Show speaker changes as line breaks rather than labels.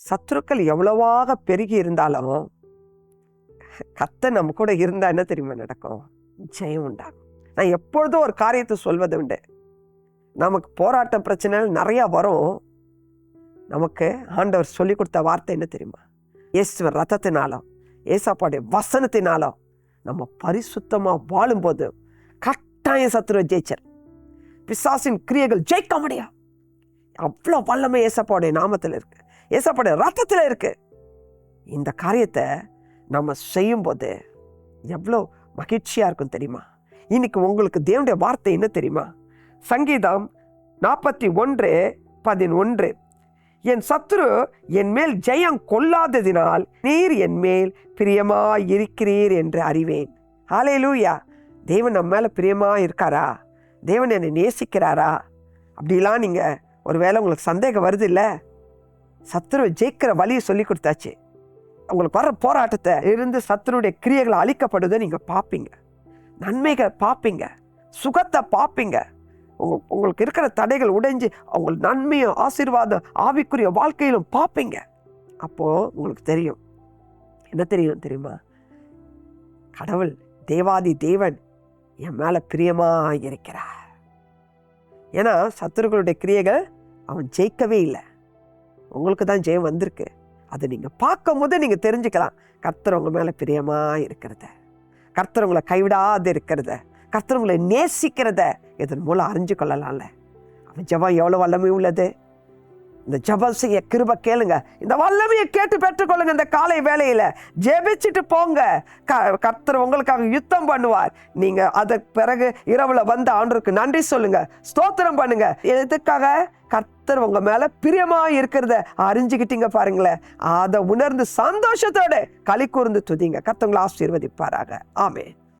சத்துருக்கள் எவ்வளவாக பெருகி இருந்தாலும் கர்த்தர் நம்ம கூட இருந்தா என்ன தெரியுமா நடக்கும்? ஜெயம் உண்டாகும். நான் எப்பொழுதும் ஒரு காரியத்தை சொல்வது உண்டு. நமக்கு போராட்டம் பிரச்சனை நிறையா வரும். நமக்கு ஆண்டவர் சொல்லி கொடுத்த வார்த்தை என்ன தெரியுமா? இயேசுவின் ரத்தத்தினாலும் ஏசாப்பாடைய வசனத்தினாலும் நம்ம பரிசுத்தமாக வாழும்போது கட்டாயம் சத்துருவை ஜெயிச்சர். பிசாசின் கிரியைகள் ஜெயிக்க முடியும். அவ்வளோ வல்லமை ஏசாப்பாடைய நாமத்தில் இருக்கு, ஏசாப்பாடைய ரத்தத்தில் இருக்கு. இந்த காரியத்தை நம்ம செய்யும்போது எவ்வளோ மகிழ்ச்சியாக இருக்கும் தெரியுமா? இன்னைக்கு உங்களுக்கு தேவனுடைய வார்த்தை என்ன தெரியுமா? சங்கீதம் 41:11, என் சத்துரு என் மேல் ஜெயம் கொள்ளாததினால் நீர் என் மேல் பிரியமாய் இருக்கிறீர் என்று அறிவேன். ஹல்லேலூயா. தேவன் நம்ம மேலே பிரியமாக இருக்காரா? தேவன் என்னை நேசிக்கிறாரா? அப்படிலாம் நீங்கள் ஒருவேளை உங்களுக்கு சந்தேகம் வருது இல்லை? சத்துருவை ஜெயிக்கிற வழியை சொல்லி கொடுத்தாச்சு. உங்களுக்கு வர்ற போராட்டத்தை இருந்து சத்துருடைய கிரியைகளை அழிக்கப்படுவதை நீங்கள் பார்ப்பீங்க, நன்மைகளை பார்ப்பீங்க, சுகத்தை பார்ப்பீங்க. உங்களுக்கு இருக்கிற தடைகள் உடைஞ்சு அவங்க நன்மையும் ஆசீர்வாதம் ஆவிக்குரிய வாழ்க்கையிலும் பார்ப்பீங்க. அப்போது உங்களுக்கு தெரியும், என்ன தெரியுமா? கடவுள் தேவாதி தேவன் என் மேலே பிரியமாக இருக்கிறார். ஏன்னா சத்துருக்களுடைய கிரியைகள் அவன் ஜெயிக்கவே இல்லை, உங்களுக்கு தான் ஜெயம் வந்திருக்கு. அதை நீங்கள் பார்க்கும் போது நீங்கள் தெரிஞ்சுக்கலாம் கர்த்தர் உங்கள் மேலே பிரியமாக இருக்கிறத, கர்த்தர் உங்களை கைவிடாது இருக்கிறத, கர்த்தர் உங்களை நேசிக்கிறத இதன் மூலம் அறிஞ்சு கொள்ளலாம்ல. அவன் ஜெபம் எவ்வளோ வல்லமை உள்ளது. இந்த ஜெபம் செய்ய கிருபை கேளுங்க. இந்த வல்லமையை கேட்டு பெற்றுக்கொள்ளுங்க. இந்த காலை வேளையில் ஜெபிச்சுட்டு போங்க. கர்த்தர் உங்களுக்காக யுத்தம் பண்ணுவார். நீங்கள் அதற்கு பிறகு இரவுல வந்து ஆண்டவருக்கு நன்றி சொல்லுங்க, ஸ்தோத்திரம் பண்ணுங்க. எதுக்காக? கர்த்தர் உங்க மேல பிரியமா இருக்கிறத அறிஞ்சுக்கிட்டீங்க பாருங்களேன். அதை உணர்ந்து சந்தோஷத்தோட களி கூர்ந்து துதிங்க. கர்த்தர் உங்களை ஆசீர்வதிப்பாராக. ஆமென்.